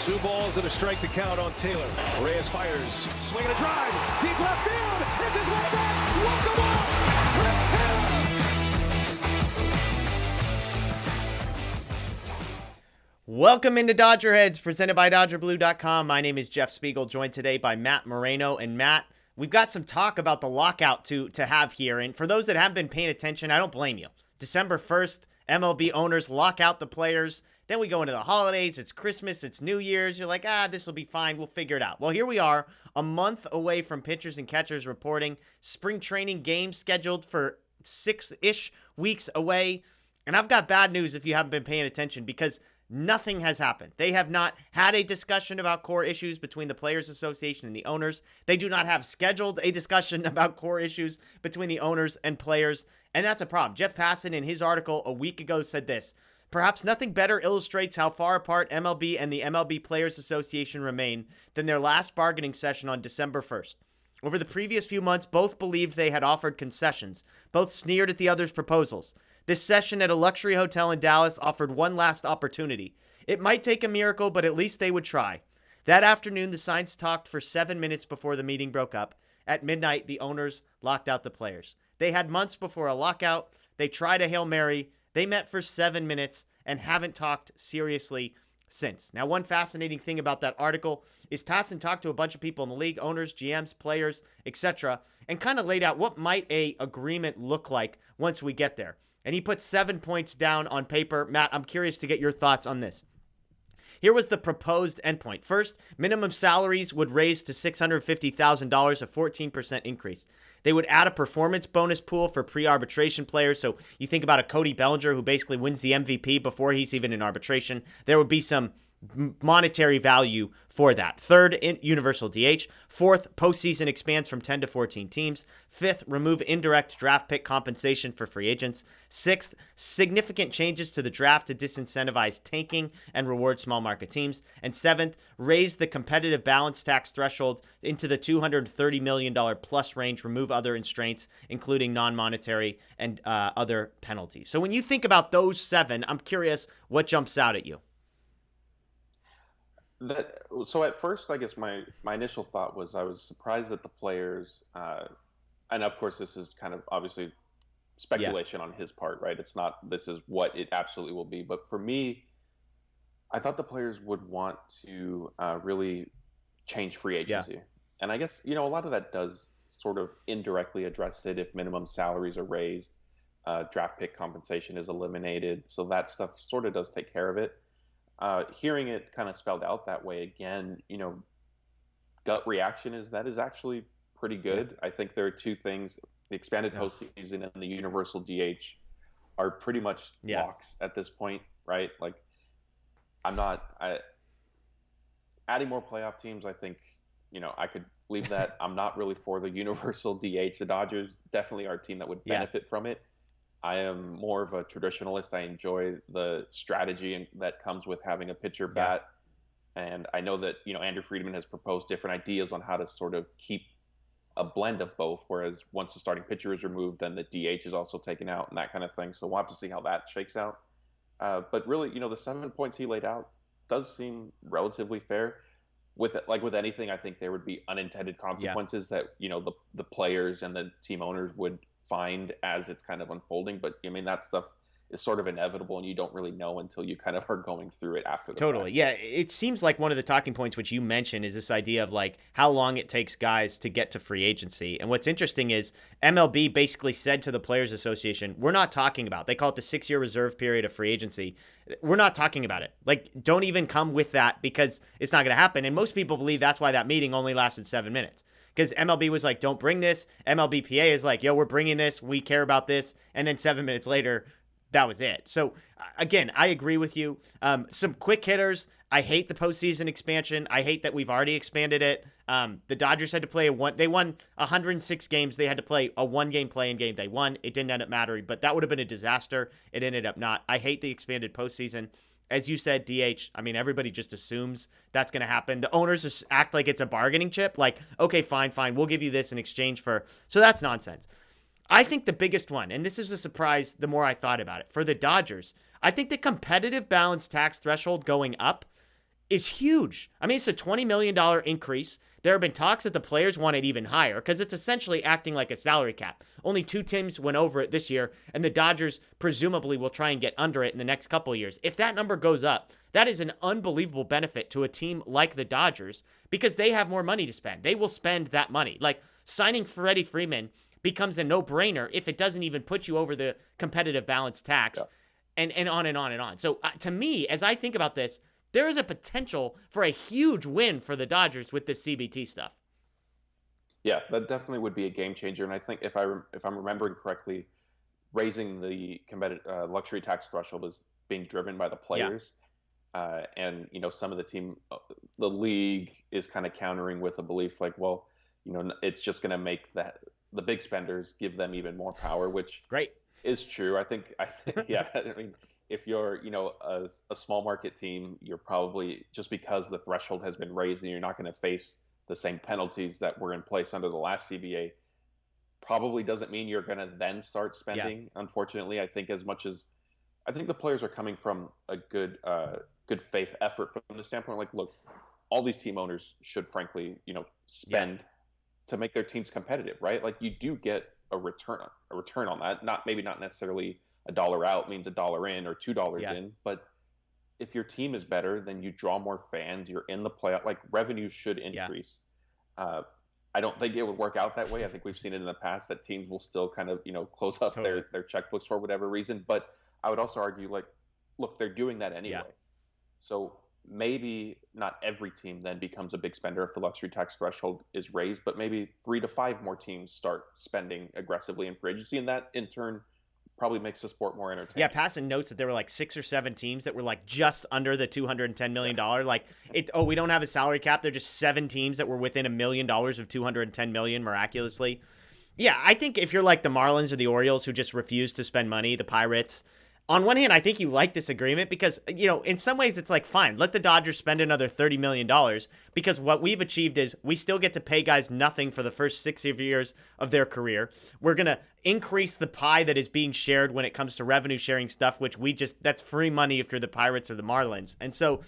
Two balls and a strike to count on Taylor. Reyes fires, swinging a drive, deep left field. This is one back. Welcome on. Let's Taylor. Welcome into DodgerHeads, presented by DodgerBlue.com. My name is Jeff Spiegel, joined today by Matt Moreno. And Matt, we've got some talk about the lockout to have here. And for those that haven't been paying attention, I don't blame you. December 1st, MLB owners lock out the players. Then we go into the holidays. It's Christmas. It's New Year's. You're like, this will be fine. We'll figure it out. Well, here we are, a month away from pitchers and catchers reporting. Spring training games scheduled for 6-ish weeks away. And I've got bad news if you haven't been paying attention, because nothing has happened. They have not had a discussion about core issues between the Players Association and the owners. They do not have scheduled a discussion about core issues between the owners and players. And that's a problem. Jeff Passan, in his article a week ago, said this: perhaps nothing better illustrates how far apart MLB and the MLB Players Association remain than their last bargaining session on December 1st. Over the previous few months, both believed they had offered concessions. Both sneered at the other's proposals. This session at a luxury hotel in Dallas offered one last opportunity. It might take a miracle, but at least they would try. That afternoon, the sides talked for 7 minutes before the meeting broke up. At midnight, the owners locked out the players. They had months before a lockout. They tried a Hail Mary. They met for 7 minutes and haven't talked seriously since. Now, one fascinating thing about that article is Passan talked to a bunch of people in the league, owners, GMs, players, etc., and kind of laid out what might a agreement look like once we get there. And he put 7 points down on paper. Matt, I'm curious to get your thoughts on this. Here was the proposed endpoint. First, minimum salaries would raise to $650,000, a 14% increase. They would add a performance bonus pool for pre-arbitration players. So you think about a Cody Bellinger who basically wins the MVP before he's even in arbitration. There would be some monetary value for that. Third, universal DH. Fourth, postseason expands from 10 to 14 teams. Fifth, remove indirect draft pick compensation for free agents. Sixth, significant changes to the draft to disincentivize tanking and reward small market teams. And seventh, raise the competitive balance tax threshold into the $230 million plus range. Remove other constraints, including non-monetary and other penalties. So when you think about those seven, I'm curious what jumps out at you. So at first, I guess my initial thought was I was surprised that the players, and of course this is kind of obviously speculation on his part, right? It's not, this is what it absolutely will be. But for me, I thought the players would want to really change free agency. Yeah. And I guess, a lot of that does sort of indirectly address it if minimum salaries are raised, draft pick compensation is eliminated. So that stuff sort of does take care of it. Hearing it kind of spelled out that way again, gut reaction is that is actually pretty good. I think there are two things: the expanded postseason and the universal DH are pretty much locks at this point, right? Like, adding more playoff teams. I think, I could leave that. I'm not really for the universal DH. The Dodgers definitely are a team that would benefit from it. I am more of a traditionalist. I enjoy the strategy that comes with having a pitcher bat. And I know that, Andrew Friedman has proposed different ideas on how to sort of keep a blend of both, whereas once the starting pitcher is removed, then the DH is also taken out and that kind of thing. So we'll have to see how that shakes out. But really, the 7 points he laid out does seem relatively fair. With anything, I think there would be unintended consequences that, the players and the team owners would find as it's kind of unfolding. But that stuff is sort of inevitable, and you don't really know until you kind of are going through it after the fact. Yeah, it seems like one of the talking points which you mentioned is this idea of like how long it takes guys to get to free agency. And what's interesting is MLB basically said to the Players Association, we're not talking about, they call it the 6-year reserve period of free agency. We're not talking about it. Like, don't even come with that, because it's not going to happen. And most people believe that's why that meeting only lasted 7 minutes. Because MLB was like, don't bring this. MLBPA is like, yo, we're bringing this. We care about this. And then 7 minutes later, that was it. So, again, I agree with you. Some quick hitters. I hate the postseason expansion. I hate that we've already expanded it. The Dodgers had to play they won 106 games. They had to play a one-game play-in game. They won. It didn't end up mattering, but that would have been a disaster. It ended up not. I hate the expanded postseason. As you said, DH, everybody just assumes that's going to happen. The owners just act like it's a bargaining chip. Like, okay, fine. We'll give you this in exchange for... So that's nonsense. I think the biggest one, and this is a surprise the more I thought about it, for the Dodgers, I think the competitive balance tax threshold going up is huge. I mean, it's a $20 million increase. There have been talks that the players want it even higher because it's essentially acting like a salary cap. Only 2 teams went over it this year, and the Dodgers presumably will try and get under it in the next couple of years. If that number goes up, that is an unbelievable benefit to a team like the Dodgers because they have more money to spend. They will spend that money. Like, signing Freddie Freeman becomes a no-brainer if it doesn't even put you over the competitive balance tax, and on and on and on. So to me, as I think about this, there is a potential for a huge win for the Dodgers with this CBT stuff. Yeah, that definitely would be a game changer. And I think if I'm remembering correctly, raising the luxury tax threshold is being driven by the players. And, some of the league is kind of countering with a belief like, well, it's just going to make the big spenders give them even more power, which Great. is true. I think, yeah, I mean, if you're, a small market team, you're probably, just because the threshold has been raised and you're not going to face the same penalties that were in place under the last CBA, probably doesn't mean you're going to then start spending. Unfortunately, I think the players are coming from a good faith effort from the standpoint, like, look, all these team owners should frankly, spend to make their teams competitive, right? Like, you do get a return on that. Maybe not necessarily $1 out means $1 in or $2 in, but if your team is better, then you draw more fans. You're in the playoff. Like, revenue should increase. I don't think it would work out that way. I think we've seen it in the past that teams will still kind of close up their checkbooks for whatever reason. But I would also argue, like, look, they're doing that anyway. So maybe not every team then becomes a big spender if the luxury tax threshold is raised, but maybe 3 to 5 more teams start spending aggressively in free agency, and that in turn probably makes the sport more entertaining. Yeah, Passan notes that there were like 6 or 7 teams that were like just under the $210 million. Like, we don't have a salary cap. They're just 7 teams that were within $1 million of $210 million miraculously. Yeah, I think if you're like the Marlins or the Orioles who just refuse to spend money, the Pirates, on one hand, I think you like this agreement because, in some ways it's like, fine, let the Dodgers spend another $30 million because what we've achieved is we still get to pay guys nothing for the first 6 years of their career. We're going to increase the pie that is being shared when it comes to revenue sharing stuff, which that's free money if you're the Pirates or the Marlins. And so,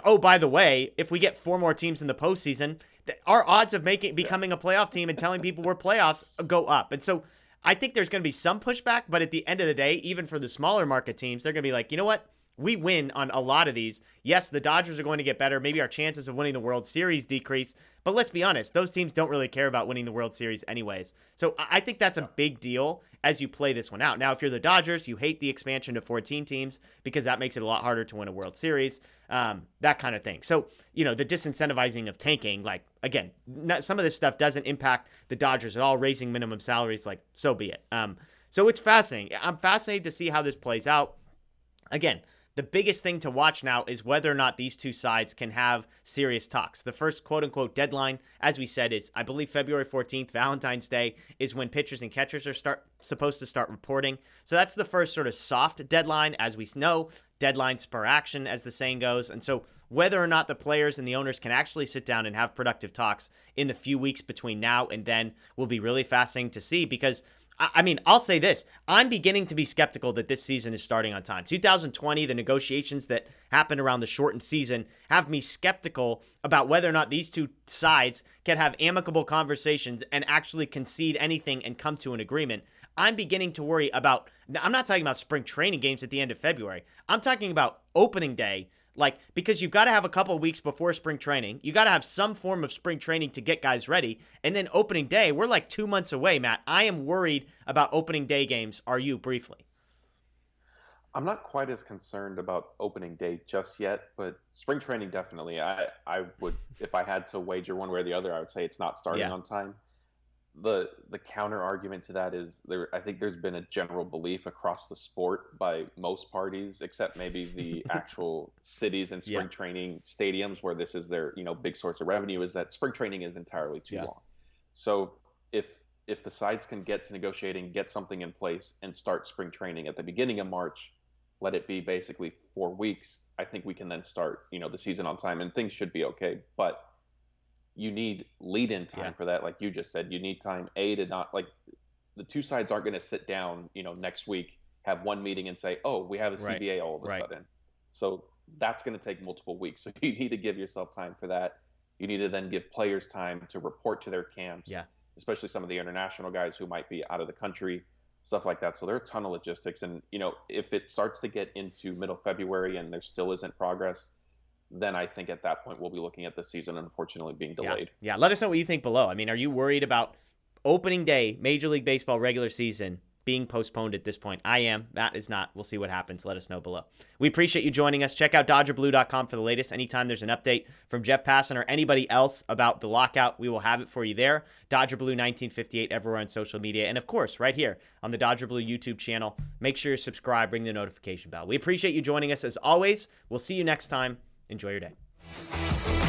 oh, by the way, if we get 4 more teams in the postseason, our odds of becoming a playoff team and telling people we're playoffs go up. And so I think there's going to be some pushback, but at the end of the day, even for the smaller market teams, they're going to be like, you know what? We win on a lot of these. Yes, the Dodgers are going to get better. Maybe our chances of winning the World Series decrease. But let's be honest, those teams don't really care about winning the World Series anyways. So I think that's a big deal as you play this one out. Now, if you're the Dodgers, you hate the expansion to 14 teams because that makes it a lot harder to win a World Series, that kind of thing. So, the disincentivizing of tanking, like, again, some of this stuff doesn't impact the Dodgers at all. Raising minimum salaries, like, so be it. So it's fascinating. I'm fascinated to see how this plays out. Again, the biggest thing to watch now is whether or not these two sides can have serious talks. The first quote-unquote deadline, as we said, is, I believe, February 14th, Valentine's Day, is when pitchers and catchers are supposed to start reporting. So that's the first sort of soft deadline. As we know, deadline spur action, as the saying goes. And so whether or not the players and the owners can actually sit down and have productive talks in the few weeks between now and then will be really fascinating to see because I mean, I'll say this. I'm beginning to be skeptical that this season is starting on time. 2020, the negotiations that happened around the shortened season have me skeptical about whether or not these two sides can have amicable conversations and actually concede anything and come to an agreement. I'm beginning to worry about, I'm not talking about spring training games at the end of February. I'm talking about opening day. Like, because you've got to have a couple of weeks before spring training. You got to have some form of spring training to get guys ready. And then opening day, we're like 2 months away, Matt. I am worried about opening day games. Are you, briefly? I'm not quite as concerned about opening day just yet, but spring training definitely. I would, if I had to wager one way or the other, I would say it's not starting on time. The counter argument to that is I think there's been a general belief across the sport by most parties, except maybe the actual cities and spring training stadiums where this is their big source of revenue, is that spring training is entirely too long. So if the sides can get to negotiating, get something in place, and start spring training at the beginning of March, let it be basically 4 weeks, I think we can then start the season on time and things should be okay. But you need lead-in time for that. Like you just said, you need time, to not, like, the two sides aren't going to sit down, next week, have one meeting and say, oh, we have a CBA all of a sudden. So that's going to take multiple weeks. So you need to give yourself time for that. You need to then give players time to report to their camps, especially some of the international guys who might be out of the country, stuff like that. So there are a ton of logistics. And, if it starts to get into middle February and there still isn't progress, then I think at that point we'll be looking at the season unfortunately being delayed. Yeah. Let us know what you think below. I mean, are you worried about opening day, Major League Baseball regular season being postponed at this point? I am. Matt is not. We'll see what happens. Let us know below. We appreciate you joining us. Check out DodgerBlue.com for the latest. Anytime there's an update from Jeff Passan or anybody else about the lockout, we will have it for you there. Dodger Blue 1958 everywhere on social media. And, of course, right here on the Dodger Blue YouTube channel. Make sure you subscribe. Ring the notification bell. We appreciate you joining us as always. We'll see you next time. Enjoy your day.